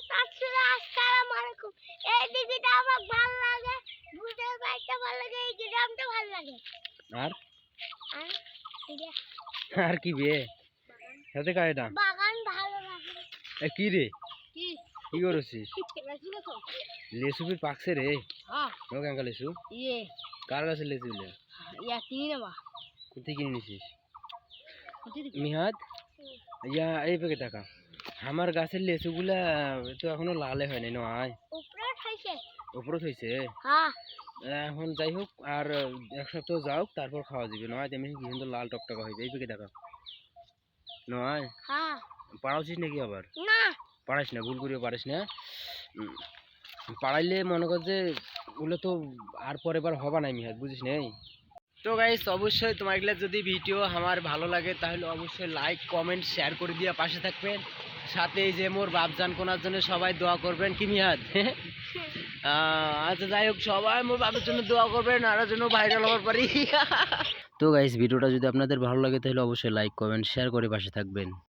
চাচুরা আসসালামু আলাইকুম। এই দিঘিটা আমার ভালো লাগে, ভূতের বাড়িটা ভালো লাগে, এই গ্রামটা ভালো লাগে। আর আর এই আর কি বে সাথে কায়দা বাগান ভালো লাগে। এ কি রে কি কি করছিস? লেচু গাছ? লেসু ফির পাকছে রে। হ্যাঁ। নো কেঙ্কা লেসু ইয়ে কার গাছের লেসু লে ইয়া কিনে নেবা। কোথায় কিনে নিছিস মিহাদ? ইয়া এই পেকে টাকা আমার গাছের লেচুগুলা তো এখনো লালে হয় নাই নয় উপরে খাইছে। উপরত হয়েছে। হ্যাঁ। এখন যাই হোক আর এক সপ্তাহ যাওক তারপর খাওয়া যাবে নয় তেমনি কি সুন্দর লাল টকটকা হয়ে যায় এই পেকে টাকা নয়। হ্যাঁ। পাড়াচ্ছিস নাকি আবার? না পাড়াইস না, ভুল করিও পারিস না। পাড়াইলে মনে কর যে ওগুলো তো আর পরে বার হবা নাই মিহাদ বুঝিস নেই। তো গাইস অবশ্যই তোমার এগুলো যদি ভিডিও আমার ভালো লাগে তাহলে অবশ্যই লাইক কমেন্ট শেয়ার করে দিয়ে পাশে থাকবেন, সাথে এই যে মোর বাপজান কোনার জন্য সবাই দোয়া করবেন কি মিহাদ? আচ্ছা যাই হোক সবাই মোর বাপের জন্য দোয়া করবেন আর জন্য ভাইরাল হওয়ার পারি। তো গাইস ভিডিওটা যদি আপনাদের ভালো লাগে তাহলে অবশ্যই লাইক কমেন্ট শেয়ার করে পাশে থাকবেন।